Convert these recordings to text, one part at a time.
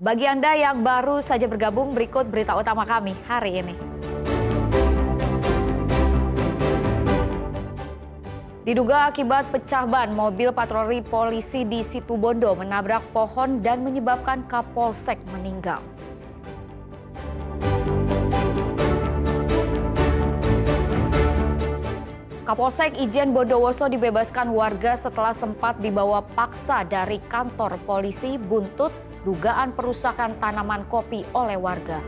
Bagi Anda yang baru saja bergabung, berikut berita utama kami hari ini. Diduga akibat pecah ban, mobil patroli polisi di Situbondo menabrak pohon dan menyebabkan Kapolsek meninggal. Kapolsek Ijen Bondowoso dibebaskan warga setelah sempat dibawa paksa dari kantor polisi buntut dugaan perusakan tanaman kopi oleh warga.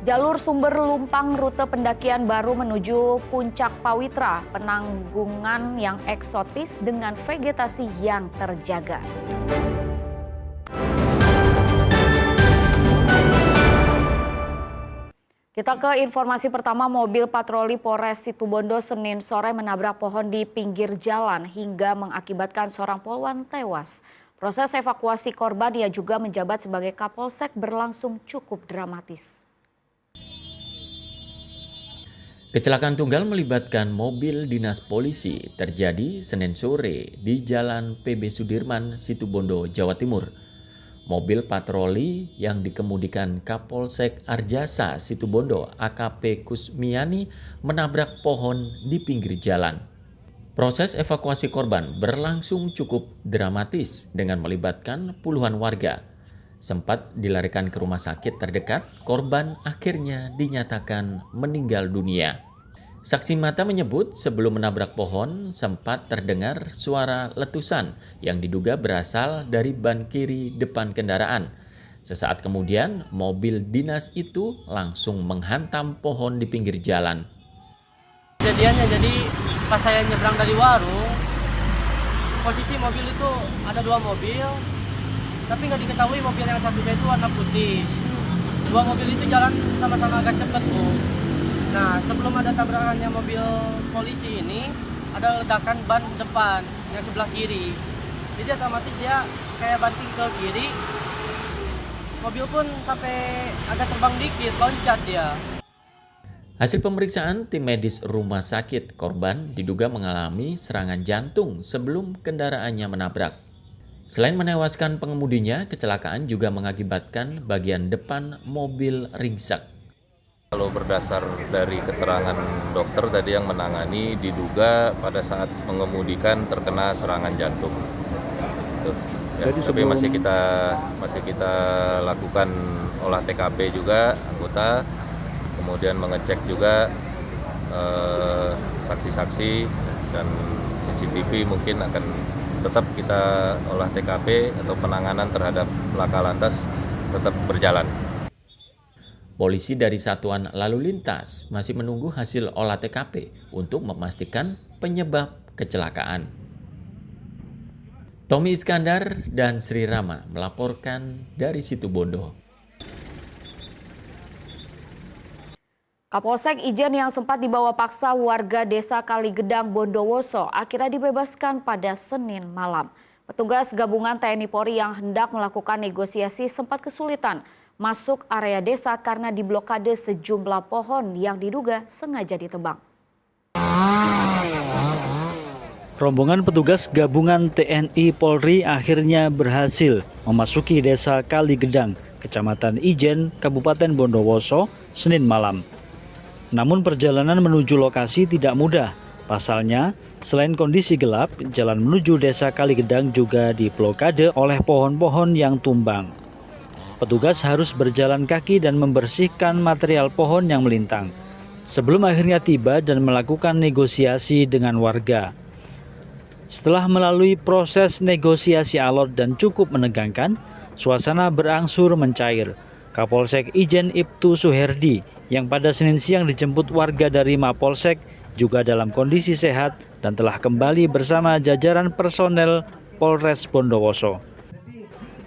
Jalur Sumber Lumpang rute pendakian baru menuju Puncak Pawitra, penanggungan yang eksotis dengan vegetasi yang terjaga. Kita ke informasi pertama, mobil patroli Polres Situbondo Senin sore menabrak pohon di pinggir jalan hingga mengakibatkan seorang poluan tewas. Proses evakuasi korban yang juga menjabat sebagai Kapolsek berlangsung cukup dramatis. Kecelakaan tunggal melibatkan mobil dinas polisi terjadi Senin sore di Jalan PB Sudirman, Situbondo, Jawa Timur. Mobil patroli yang dikemudikan Kapolsek Arjasa Situbondo AKP Kusmiani menabrak pohon di pinggir jalan. Proses evakuasi korban berlangsung cukup dramatis dengan melibatkan puluhan warga. Sempat dilarikan ke rumah sakit terdekat, korban akhirnya dinyatakan meninggal dunia. Saksi mata menyebut sebelum menabrak pohon sempat terdengar suara letusan yang diduga berasal dari ban kiri depan kendaraan. Sesaat kemudian mobil dinas itu langsung menghantam pohon di pinggir jalan. Kejadiannya jadi pas saya nyebrang dari warung, posisi mobil itu ada dua mobil, tapi nggak diketahui mobil yang satunya itu warna putih. Dua mobil itu jalan sama-sama agak cepat, Bu. Nah, sebelum ada tabrakannya mobil polisi ini, ada ledakan ban depan yang sebelah kiri. Jadi otomatis dia kayak banting ke kiri. Mobil pun sampai agak terbang dikit, loncat dia. Hasil pemeriksaan tim medis rumah sakit, korban diduga mengalami serangan jantung sebelum kendaraannya menabrak. Selain menewaskan pengemudinya, kecelakaan juga mengakibatkan bagian depan mobil ringsek. Kalau berdasar dari keterangan dokter tadi yang menangani, diduga pada saat mengemudikan terkena serangan jantung. Ya, tapi masih kita lakukan olah TKP juga anggota, kemudian mengecek juga saksi-saksi dan CCTV mungkin akan tetap kita olah TKP atau penanganan terhadap laka lantas tetap berjalan. Polisi dari Satuan Lalu Lintas masih menunggu hasil olah TKP untuk memastikan penyebab kecelakaan. Tommy Iskandar dan Sri Rama melaporkan dari Situbondo. Kapolsek Ijen yang sempat dibawa paksa warga desa Kaligedang, Bondowoso akhirnya dibebaskan pada Senin malam. Petugas gabungan TNI Polri yang hendak melakukan negosiasi sempat kesulitan masuk area desa karena diblokade sejumlah pohon yang diduga sengaja ditebang. Rombongan petugas gabungan TNI Polri akhirnya berhasil memasuki desa Kaligedang, Kecamatan Ijen, Kabupaten Bondowoso, Senin malam. Namun perjalanan menuju lokasi tidak mudah. Pasalnya, selain kondisi gelap, jalan menuju desa Kaligedang juga diblokade oleh pohon-pohon yang tumbang. Petugas harus berjalan kaki dan membersihkan material pohon yang melintang sebelum akhirnya tiba dan melakukan negosiasi dengan warga. Setelah melalui proses negosiasi alot dan cukup menegangkan, suasana berangsur mencair. Kapolsek Ijen Ibtu Suherdi yang pada Senin siang dijemput warga dari Mapolsek juga dalam kondisi sehat dan telah kembali bersama jajaran personel Polres Bondowoso.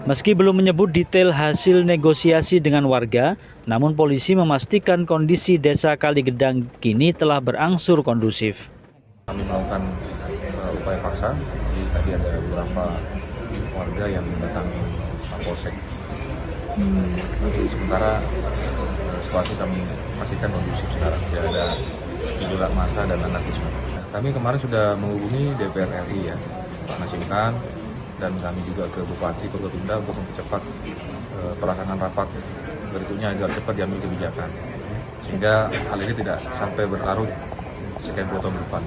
Meski belum menyebut detail hasil negosiasi dengan warga, namun polisi memastikan kondisi desa Kaligedang kini telah berangsur kondusif. Kami melakukan upaya paksa, jadi tadi ada beberapa warga yang mendatangi Mapolsek. Sementara situasi kami pastikan kondusif sekarang, tidak ada gejolak massa dan anarkisme. Kami kemarin sudah menghubungi DPR RI ya, Pak Nasimkan, dan kami juga ke Bupati Forkopimda untuk mempercepat pelaksanaan rapat berikutnya agar cepat diambil kebijakan, sehingga hal ini tidak sampai berlarut sekian puluh tahun depan.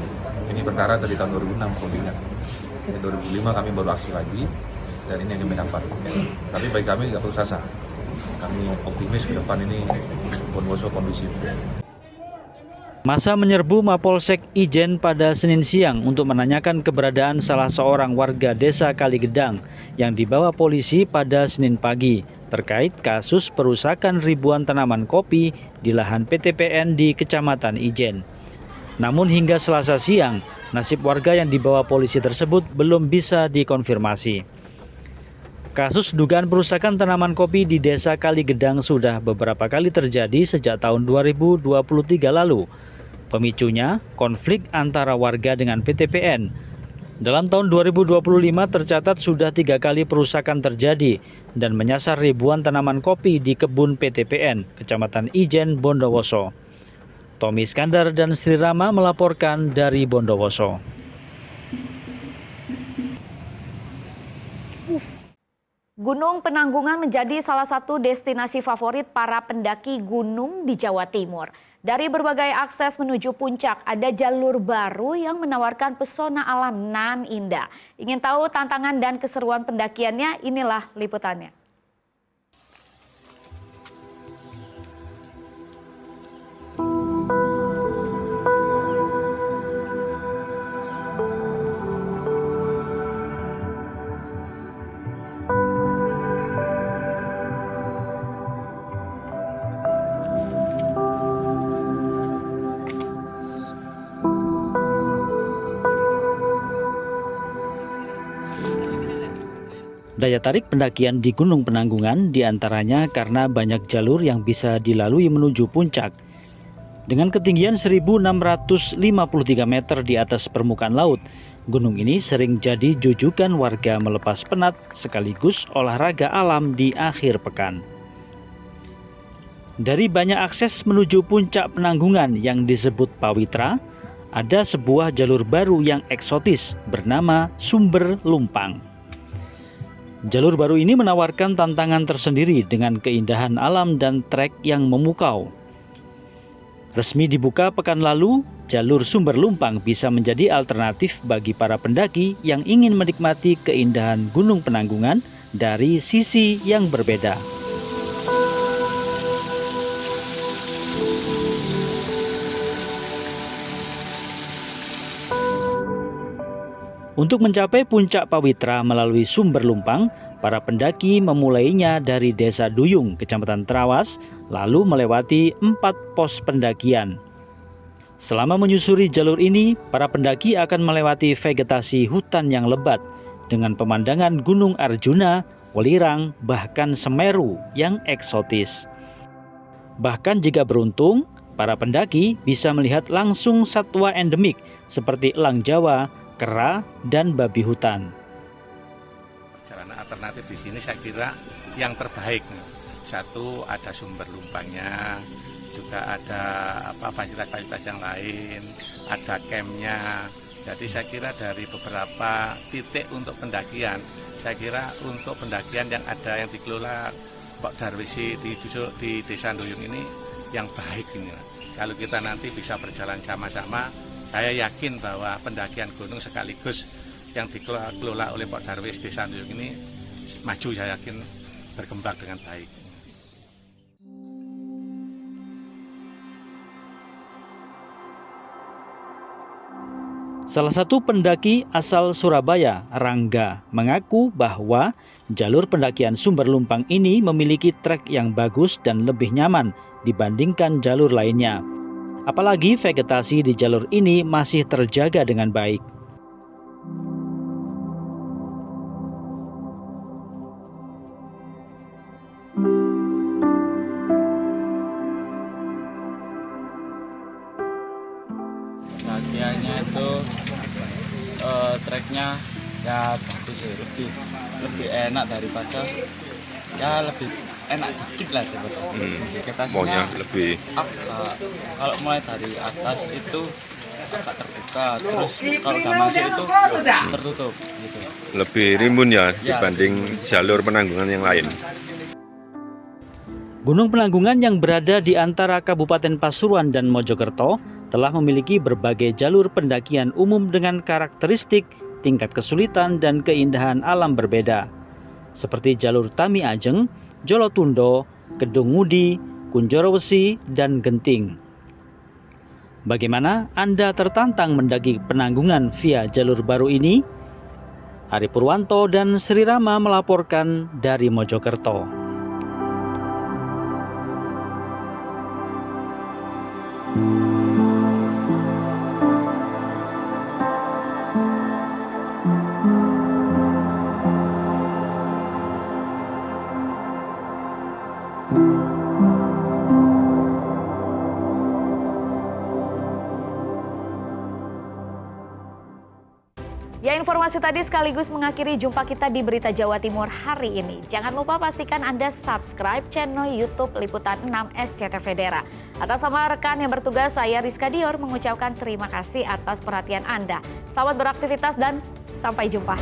Ini perkara dari tahun 2006 kemudian. Di 2005 kami baru aksi lagi, dan ini yang kami dapat. Tapi bagi kami tidak perlu sasa. Kami optimis ke depan ini Bondowoso kondusif. Masa menyerbu Mapolsek Ijen pada Senin siang untuk menanyakan keberadaan salah seorang warga desa Kaligedang yang dibawa polisi pada Senin pagi terkait kasus perusakan ribuan tanaman kopi di lahan PTPN di Kecamatan Ijen. Namun hingga Selasa siang, nasib warga yang dibawa polisi tersebut belum bisa dikonfirmasi. Kasus dugaan perusakan tanaman kopi di Desa Kaligedang sudah beberapa kali terjadi sejak tahun 2023 lalu. Pemicunya konflik antara warga dengan PTPN. Dalam tahun 2025 tercatat sudah 3 kali perusakan terjadi dan menyasar ribuan tanaman kopi di kebun PTPN, Kecamatan Ijen, Bondowoso. Tommy Iskandar dan Sri Rama melaporkan dari Bondowoso. Gunung Penanggungan menjadi salah satu destinasi favorit para pendaki gunung di Jawa Timur. Dari berbagai akses menuju puncak, ada jalur baru yang menawarkan pesona alam nan indah. Ingin tahu tantangan dan keseruan pendakiannya? Inilah liputannya. Daya tarik pendakian di Gunung Penanggungan diantaranya karena banyak jalur yang bisa dilalui menuju puncak. Dengan ketinggian 1.653 meter di atas permukaan laut, gunung ini sering jadi jujukan warga melepas penat sekaligus olahraga alam di akhir pekan. Dari banyak akses menuju puncak Penanggungan yang disebut Pawitra, ada sebuah jalur baru yang eksotis bernama Sumber Lumpang. Jalur baru ini menawarkan tantangan tersendiri dengan keindahan alam dan trek yang memukau. Resmi dibuka pekan lalu, jalur Sumber Lumpang bisa menjadi alternatif bagi para pendaki yang ingin menikmati keindahan Gunung Penanggungan dari sisi yang berbeda. Untuk mencapai puncak Pawitra melalui Sumber Lumpang, para pendaki memulainya dari Desa Duyung, Kecamatan Trawas, lalu melewati 4 pos pendakian. Selama menyusuri jalur ini, para pendaki akan melewati vegetasi hutan yang lebat dengan pemandangan Gunung Arjuna, Welirang, bahkan Semeru yang eksotis. Bahkan jika beruntung, para pendaki bisa melihat langsung satwa endemik seperti elang Jawa, kera, dan babi hutan. Perjalanan alternatif di sini saya kira yang terbaik. Satu, ada sumber lumpangnya, juga ada fasilitas-fasilitas yang lain, ada campnya. Jadi saya kira dari beberapa titik untuk pendakian, saya kira untuk pendakian yang ada yang dikelola Pak Darwisi di Desa Duyung ini yang baik ini. Kalau kita nanti bisa berjalan sama-sama, saya yakin bahwa pendakian gunung sekaligus yang dikelola oleh Pak Darwis Desa Duyung ini maju, saya yakin berkembang dengan baik. Salah satu pendaki asal Surabaya, Rangga, mengaku bahwa jalur pendakian Sumber Lumpang ini memiliki trek yang bagus dan lebih nyaman dibandingkan jalur lainnya. Apalagi vegetasi di jalur ini masih terjaga dengan baik. Bagiannya itu treknya ya bagus sih, lebih enak daripada ya lebih enak dikit lah sebetulnya. Vegetasinya Maunya lebih kalau mulai dari atas itu agak terbuka, terus kalau udah masuk itu tertutup gitu. Lebih rimbun ya Ya. dibanding jalur penanggungan yang lain. Gunung Penanggungan yang berada di antara Kabupaten Pasuruan dan Mojokerto telah memiliki berbagai jalur pendakian umum dengan karakteristik, tingkat kesulitan, dan keindahan alam berbeda. Seperti jalur Tami Ajeng, Jolotundo, Kedung Ngudi, Kunjoro Wesi, dan Genting. Bagaimana Anda tertantang mendaki Penanggungan via jalur baru ini? Ari Purwanto dan Sri Rama melaporkan dari Mojokerto. Ya, informasi tadi sekaligus mengakhiri jumpa kita di Berita Jawa Timur hari ini. Jangan lupa pastikan Anda subscribe channel YouTube Liputan 6 SCTV Daerah. Atas nama rekan yang bertugas, saya Rizka Dior mengucapkan terima kasih atas perhatian Anda. Selamat beraktivitas dan sampai jumpa.